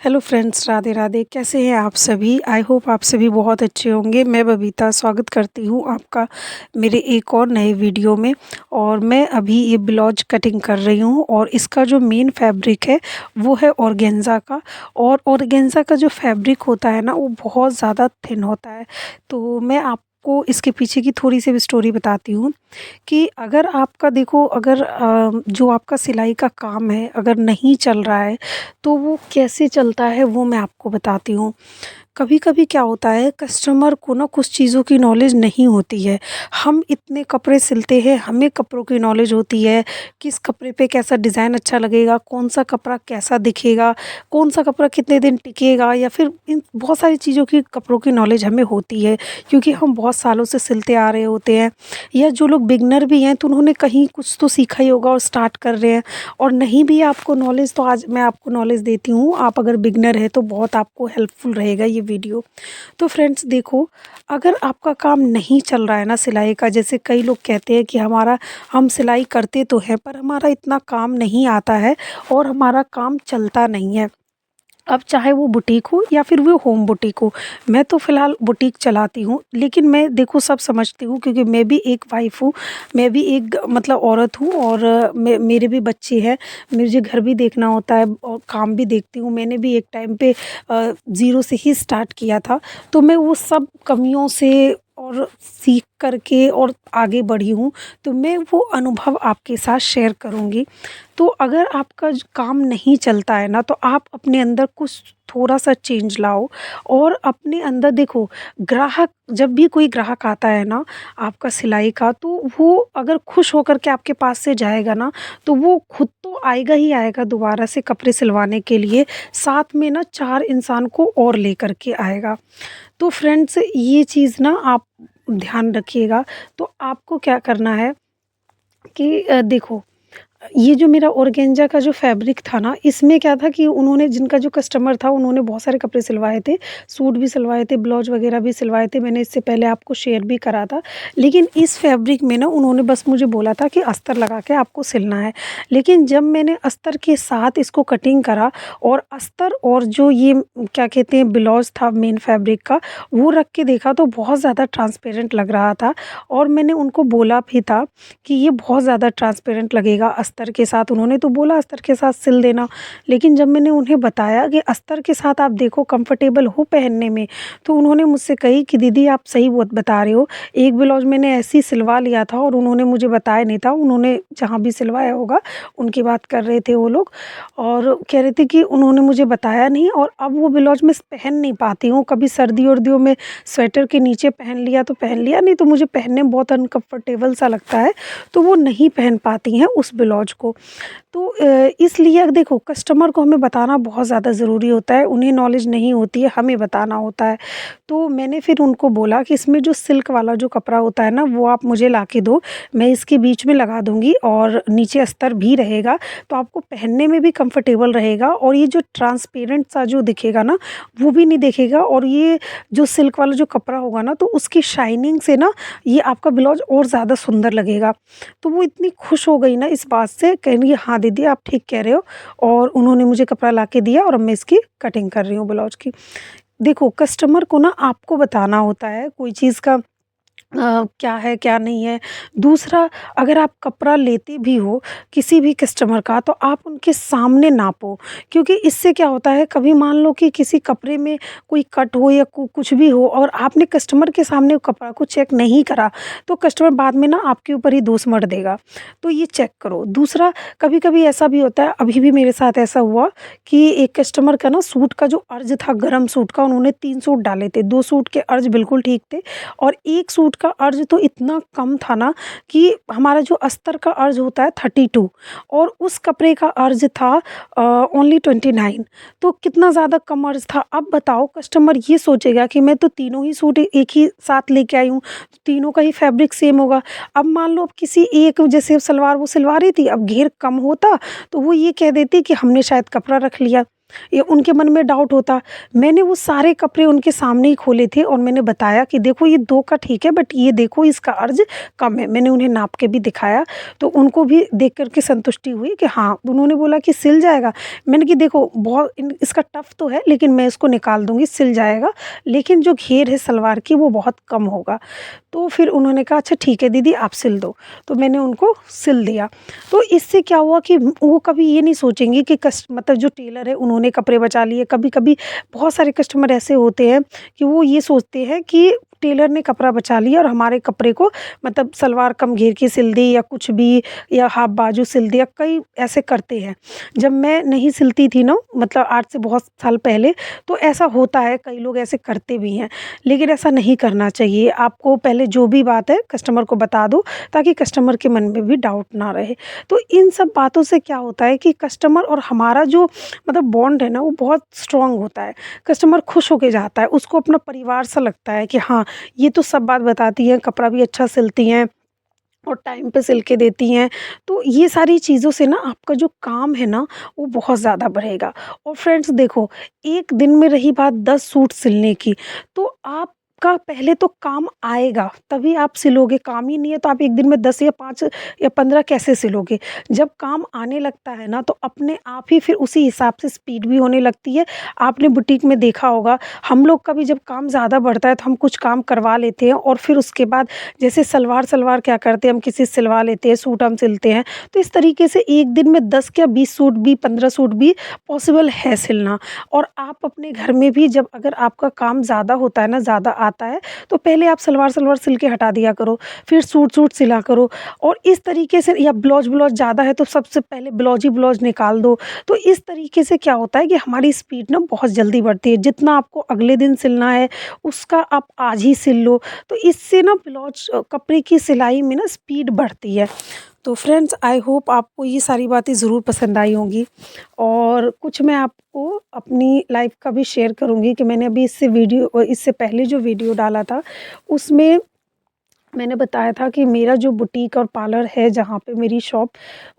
Hello friends, Radhe Radhe. कैसे हैं आप सभी? आई होप आप सभी बहुत अच्छे होंगे। मैं बबीता स्वागत करती हूँ आपका मेरे एक और नए वीडियो में। और मैं अभी ये ब्लाउज कटिंग कर रही हूँ और इसका जो मेन फैब्रिक है वो है ऑर्गेन्जा का। और ऑर्गेन्जा का जो फैब्रिक होता है ना, वो बहुत ज़्यादा थिन होता है। तो मैं आपको इसके पीछे की थोड़ी सी स्टोरी बताती हूँ कि अगर आपका देखो, अगर जो आपका सिलाई का काम है अगर नहीं चल रहा है तो वो कैसे चलता है वो मैं आपको बताती हूँ। कभी कभी क्या होता है, कस्टमर को ना कुछ चीज़ों की नॉलेज नहीं होती है। हम इतने कपड़े सिलते हैं, हमें कपड़ों की नॉलेज होती है, किस कपड़े पे कैसा डिज़ाइन अच्छा लगेगा, कौन सा कपड़ा कैसा दिखेगा, कौन सा कपड़ा कितने दिन टिकेगा, या फिर इन बहुत सारी चीज़ों की कपड़ों की नॉलेज हमें होती है क्योंकि हम बहुत सालों से सिलते आ रहे होते हैं। या जो लोग बिगनर भी हैं तो उन्होंने कहीं कुछ तो सीखा ही होगा और स्टार्ट कर रहे हैं। और नहीं भी आपको नॉलेज तो आज मैं आपको नॉलेज देती हूँ। आप अगर बिगनर है तो बहुत आपको हेल्पफुल रहेगा ये वीडियो। तो फ्रेंड्स देखो, अगर आपका काम नहीं चल रहा है ना सिलाई का, जैसे कई लोग कहते हैं कि हम सिलाई करते तो हैं पर हमारा इतना काम नहीं आता है और हमारा काम चलता नहीं है। अब चाहे वो बुटीक हो या फिर वो होम बुटीक हो, मैं तो फ़िलहाल बुटीक चलाती हूँ, लेकिन मैं देखो सब समझती हूँ क्योंकि मैं भी एक वाइफ़ हूँ, मैं भी एक मतलब औरत हूँ। और मेरे भी बच्चे हैं, मुझे घर भी देखना होता है और काम भी देखती हूँ। मैंने भी एक टाइम पे ज़ीरो से ही स्टार्ट किया था, तो मैं वो सब कमियों से और सीख करके और आगे बढ़ी हूँ, तो मैं वो अनुभव आपके साथ शेयर करूँगी। तो अगर आपका काम नहीं चलता है ना, तो आप अपने अंदर कुछ थोड़ा सा चेंज लाओ और अपने अंदर देखो, ग्राहक जब भी कोई ग्राहक आता है ना आपका सिलाई का, तो वो अगर खुश होकर के आपके पास से जाएगा ना, तो वो खुद तो आएगा ही आएगा दोबारा से कपड़े सिलवाने के लिए, साथ में ना 4 इंसान को और लेकर के आएगा। तो फ्रेंड्स ये चीज़ ना आप ध्यान रखिएगा। तो आपको क्या करना है कि देखो, ये जो मेरा ऑर्गेन्जा का जो फैब्रिक था ना, इसमें क्या था कि उन्होंने जिनका जो कस्टमर था उन्होंने बहुत सारे कपड़े सिलवाए थे, सूट भी सिलवाए थे, ब्लाउज वगैरह भी सिलवाए थे। मैंने इससे पहले आपको शेयर भी करा था। लेकिन इस फैब्रिक में ना उन्होंने बस मुझे बोला था कि अस्तर लगा के आपको सिलना है। लेकिन जब मैंने अस्तर के साथ इसको कटिंग करा और अस्तर और जो ये क्या कहते हैं ब्लाउज था मेन फैब्रिक का, वो रख के देखा तो बहुत ज़्यादा ट्रांसपेरेंट लग रहा था। और मैंने उनको बोला भी था कि ये बहुत ज़्यादा ट्रांसपेरेंट लगेगा अस्तर के साथ। उन्होंने तो बोला अस्तर के साथ सिल देना, लेकिन जब मैंने उन्हें बताया कि अस्तर के साथ आप देखो कंफर्टेबल हो पहनने में, तो उन्होंने मुझसे कही कि दीदी आप सही बहुत बता रहे हो। एक ब्लाउज मैंने ऐसे ही सिलवा लिया था और उन्होंने मुझे बताया नहीं था, उन्होंने जहाँ भी सिलवाया होगा उनकी बात कर रहे थे वो लोग, और कह रहे थे कि उन्होंने मुझे बताया नहीं और अब वो ब्लाउज मैं पहन नहीं पाती हूँ। कभी सर्दी वर्दियों में स्वेटर के नीचे पहन लिया तो पहन लिया, नहीं तो मुझे पहनने में बहुत अनकम्फर्टेबल सा लगता है, तो वो नहीं पहन पाती हैं उस ब्लाउज को। तो इसलिए देखो, कस्टमर को हमें बताना बहुत ज़्यादा ज़रूरी होता है। उन्हें नॉलेज नहीं होती है, हमें बताना होता है। तो मैंने फिर उनको बोला कि इसमें जो सिल्क वाला जो कपड़ा होता है ना, वो आप मुझे ला के दो, मैं इसके बीच में लगा दूँगी और नीचे अस्तर भी रहेगा, तो आपको पहनने में भी कंफर्टेबल रहेगा और ये जो ट्रांसपेरेंट सा जो दिखेगा ना, वो भी नहीं दिखेगा। और ये जो सिल्क वाला जो कपड़ा होगा ना, तो उसकी शाइनिंग से ना ये आपका ब्लाउज और ज़्यादा सुंदर लगेगा। तो वो इतनी खुश हो गई ना इस बात से, कह रही है हाँ दीदी आप ठीक कह रहे हो। और उन्होंने मुझे कपड़ा ला के दिया और अब मैं इसकी कटिंग कर रही हूँ ब्लाउज की। देखो, कस्टमर को ना आपको बताना होता है कोई चीज़ का क्या है क्या नहीं है। दूसरा, अगर आप कपड़ा लेते भी हो किसी भी कस्टमर का, तो आप उनके सामने नापो, क्योंकि इससे क्या होता है, कभी मान लो कि किसी कपड़े में कोई कट हो या कुछ भी हो और आपने कस्टमर के सामने वो कपड़ा को चेक नहीं करा, तो कस्टमर बाद में ना आपके ऊपर ही दोष मढ़ देगा। तो ये चेक करो। दूसरा, कभी कभी ऐसा भी होता है, अभी भी मेरे साथ ऐसा हुआ कि एक कस्टमर का ना सूट का जो अर्ज था, गर्म सूट का, उन्होंने 3 सूट डाले थे, 2 सूट के अर्ज बिल्कुल ठीक थे और एक सूट का अर्ज तो इतना कम था ना कि हमारा जो अस्तर का अर्ज होता है 32 और उस कपड़े का अर्ज था ओनली 29। तो कितना ज़्यादा कम अर्ज था। अब बताओ, कस्टमर ये सोचेगा कि मैं तो तीनों ही सूट एक ही साथ लेके आई हूँ, तो तीनों का ही फैब्रिक सेम होगा। अब मान लो अब किसी एक, जैसे सलवार वो सिलवा रही थी, अब घेर कम होता तो वो ये कह देती कि हमने शायद कपड़ा रख लिया। ये उनके मन में डाउट होता। मैंने वो सारे कपड़े उनके सामने ही खोले थे और मैंने बताया कि देखो ये 2 का ठीक है, बट ये देखो इसका अर्ज कम है। मैंने उन्हें नाप के भी दिखाया, तो उनको भी देख कर के संतुष्टि हुई कि हाँ, उन्होंने बोला कि सिल जाएगा। मैंने कि देखो बहुत इसका टफ़ तो है, लेकिन मैं इसको निकाल दूँगी, सिल जाएगा, लेकिन जो घेर है सलवार की वो बहुत कम होगा। तो फिर उन्होंने कहा अच्छा ठीक है दीदी आप सिल दो, तो मैंने उनको सिल दिया। तो इससे क्या हुआ कि वो कभी ये नहीं सोचेंगे कि मतलब जो टेलर है उन्होंने कपड़े बचा लिए। कभी-कभी बहुत सारे कस्टमर ऐसे होते हैं कि वो ये सोचते हैं कि टेलर ने कपड़ा बचा लिया और हमारे कपड़े को मतलब सलवार कम घेर की सिल दी या कुछ भी, या हाफ बाजू सिल दिया, कई ऐसे करते हैं। जब मैं नहीं सिलती थी ना, मतलब आज से बहुत साल पहले, तो ऐसा होता है, कई लोग ऐसे करते भी हैं, लेकिन ऐसा नहीं करना चाहिए। आपको पहले जो भी बात है कस्टमर को बता दो, ताकि कस्टमर के मन में भी डाउट ना रहे। तो इन सब बातों से क्या होता है कि कस्टमर और हमारा जो मतलब बॉन्ड है ना, वो बहुत स्ट्रॉन्ग होता है। कस्टमर खुश होके जाता है, उसको अपना परिवार सा लगता है कि हाँ, ये तो सब बात बताती हैं, कपड़ा भी अच्छा सिलती हैं और टाइम पे सिल के देती हैं। तो ये सारी चीज़ों से ना आपका जो काम है ना, वो बहुत ज़्यादा बढ़ेगा। और फ्रेंड्स देखो, एक दिन में रही बात 10 सूट सिलने की, तो आपका पहले तो काम आएगा, तभी आप सिलोगे। काम ही नहीं है तो आप एक दिन में 10 या 5 या 15 कैसे सिलोगे? जब काम आने लगता है ना, तो अपने आप ही फिर उसी हिसाब से स्पीड भी होने लगती है। आपने बुटीक में देखा होगा, हम लोग का भी जब काम ज़्यादा बढ़ता है तो हम कुछ काम करवा लेते हैं और फिर उसके बाद जैसे सलवार क्या करते हैं, हम किसी से सिलवा लेते हैं, सूट हम सिलते हैं। तो इस तरीके से एक दिन में 10 क्या 20 सूट भी, 15 सूट भी पॉसिबल है सिलना। और आप अपने घर में भी जब अगर आपका काम ज़्यादा होता है ना, ज़्यादा आता है, तो पहले आप सलवार सिल के हटा दिया करो, फिर सूट सिला करो। और इस तरीके से, या ब्लाउज़ ज़्यादा है तो सबसे पहले ब्लाउज़ ही ब्लाउज़ निकाल दो। तो इस तरीके से क्या होता है कि हमारी स्पीड ना बहुत जल्दी बढ़ती है। जितना आपको अगले दिन सिलना है, उसका आप आज ही सिल लो। तो इससे ना ब्लाउज कपड़े की सिलाई में ना स्पीड बढ़ती है। तो फ्रेंड्स आई होप आपको ये सारी बातें ज़रूर पसंद आई होंगी, और कुछ मैं आपको अपनी लाइफ का भी शेयर करूँगी कि मैंने अभी इससे पहले जो वीडियो डाला था, उसमें मैंने बताया था कि मेरा जो बुटीक और पार्लर है, जहाँ पे मेरी शॉप,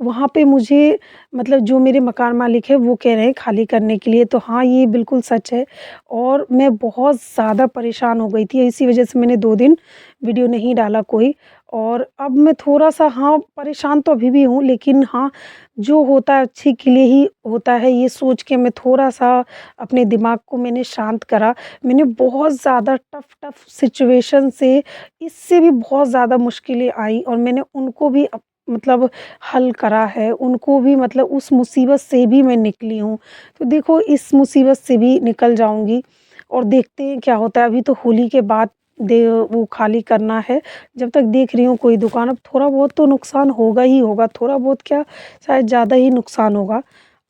वहाँ पे मुझे मतलब जो मेरे मकान मालिक हैं वो कह रहे हैं खाली करने के लिए। तो हाँ, ये बिल्कुल सच है और मैं बहुत ज़्यादा परेशान हो गई थी। इसी वजह से मैंने 2 दिन वीडियो नहीं डाला कोई। और अब मैं थोड़ा-सा, हाँ, परेशान तो अभी भी हूँ, लेकिन हाँ, जो होता है अच्छे के लिए ही होता है, ये सोच के मैं थोड़ा-सा अपने दिमाग को मैंने शांत करा। मैंने बहुत ज़्यादा टफ़ सिचुएशन से, इससे भी बहुत ज़्यादा मुश्किलें आई और मैंने उनको भी मतलब हल करा है, उनको भी मतलब उस मुसीबत से भी मैं निकली हूँ। तो देखो, इस मुसीबत से भी निकल जाऊँगी और देखते हैं क्या होता है। अभी तो होली के बाद वो खाली करना है। जब तक देख रही हूँ कोई दुकान, अब थोड़ा बहुत तो नुकसान होगा ही होगा, थोड़ा बहुत क्या, शायद ज़्यादा ही नुकसान होगा।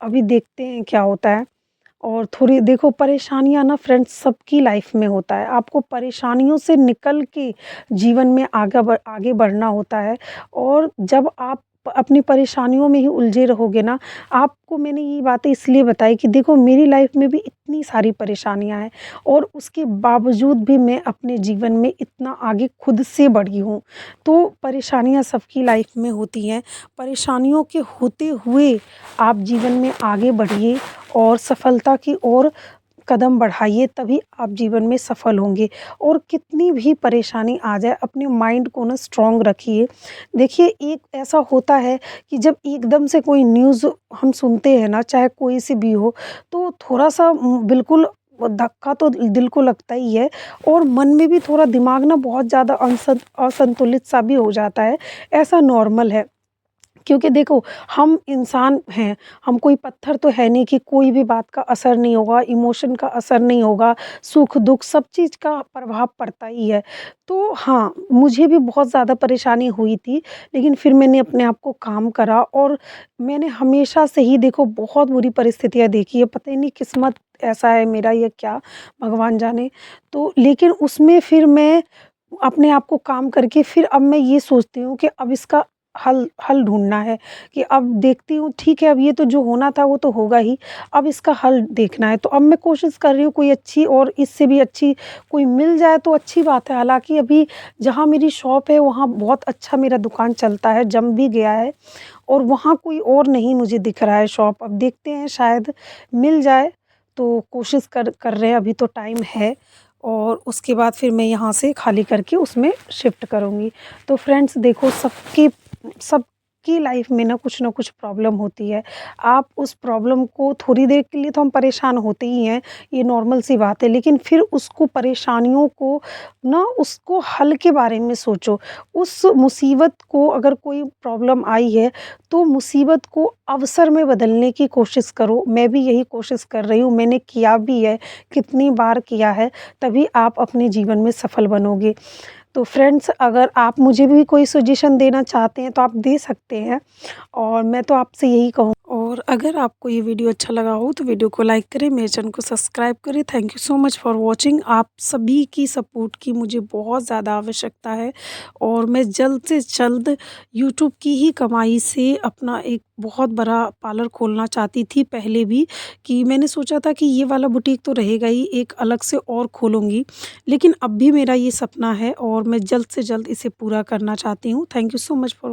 अभी देखते हैं क्या होता है। और थोड़ी देखो, परेशानियाँ ना फ्रेंड्स सबकी लाइफ में होता है। आपको परेशानियों से निकल के जीवन में आगे बढ़ना होता है। और जब आप अपनी परेशानियों में ही उलझे रहोगे ना, आपको मैंने ये बातें इसलिए बताई कि देखो, मेरी लाइफ में भी इतनी सारी परेशानियाँ हैं और उसके बावजूद भी मैं अपने जीवन में इतना आगे खुद से बढ़ी हूँ। तो परेशानियाँ सबकी लाइफ में होती हैं। परेशानियों के होते हुए आप जीवन में आगे बढ़िए और सफलता की ओर कदम बढ़ाइए, तभी आप जीवन में सफल होंगे। और कितनी भी परेशानी आ जाए, अपने माइंड को ना स्ट्रॉन्ग रखिए। देखिए, एक ऐसा होता है कि जब एकदम से कोई न्यूज़ हम सुनते हैं ना, चाहे कोई सी भी हो, तो थोड़ा-सा बिल्कुल धक्का तो दिल को लगता ही है और मन में भी थोड़ा दिमाग ना बहुत ज़्यादा असंतुलित सा भी हो जाता है। ऐसा नॉर्मल है। क्योंकि देखो, हम इंसान हैं, हम कोई पत्थर तो है नहीं कि कोई भी बात का असर नहीं होगा, इमोशन का असर नहीं होगा, सुख-दुःख सब चीज़ का प्रभाव पड़ता ही है। तो हाँ, मुझे भी बहुत ज़्यादा परेशानी हुई थी, लेकिन फिर मैंने अपने आप को काम करा और मैंने हमेशा से ही देखो बहुत बुरी परिस्थितियाँ देखी है, पता ही नहीं किस्मत ऐसा है मेरा या क्या, भगवान जाने। तो लेकिन उसमें फिर मैं अपने आप को काम करके फिर अब मैं ये सोचती हूँ कि अब इसका हल हल ढूँढना है, कि अब देखती हूँ ठीक है, अब ये तो जो होना था वो तो होगा ही, अब इसका हल देखना है। तो अब मैं कोशिश कर रही हूँ कोई अच्छी और इससे भी अच्छी कोई मिल जाए तो अच्छी बात है। हालाँकि अभी जहाँ मेरी शॉप है वहाँ बहुत अच्छा मेरा दुकान चलता है, जम भी गया है और वहाँ कोई और नहीं मुझे दिख रहा है शॉप। अब देखते हैं शायद मिल जाए, तो कोशिश कर रहे हैं, अभी तो टाइम है और उसके बाद फिर मैं यहाँ से खाली करके उसमें शिफ्ट करूँगी। तो फ्रेंड्स देखो, सबकी लाइफ में ना कुछ प्रॉब्लम होती है। आप उस प्रॉब्लम को थोड़ी देर के लिए तो हम परेशान होते ही हैं, ये नॉर्मल सी बात है, लेकिन फिर उसको परेशानियों को ना उसको हल के बारे में सोचो। उस मुसीबत को, अगर कोई प्रॉब्लम आई है तो मुसीबत को अवसर में बदलने की कोशिश करो। मैं भी यही कोशिश कर रही हूँ, मैंने किया भी है, कितनी बार किया है, तभी आप अपने जीवन में सफल बनोगे। तो फ्रेंड्स, अगर आप मुझे भी कोई सजेशन देना चाहते हैं तो आप दे सकते हैं, और मैं तो आपसे यही कहूँ। और अगर आपको ये वीडियो अच्छा लगा हो तो वीडियो को लाइक करें, मेरे चैनल को सब्सक्राइब करें। Thank you so much for watching. आप सभी की सपोर्ट की मुझे बहुत ज़्यादा आवश्यकता है, और मैं जल्द से जल्द यूट्यूब की ही कमाई से अपना एक बहुत बड़ा पार्लर खोलना चाहती थी पहले भी, कि मैंने सोचा था कि ये वाला बुटीक तो रहेगा ही, एक अलग से और खोलूँगी, लेकिन अब भी मेरा ये सपना है और मैं जल्द से जल्द इसे पूरा करना चाहती हूँ। Thank you so much for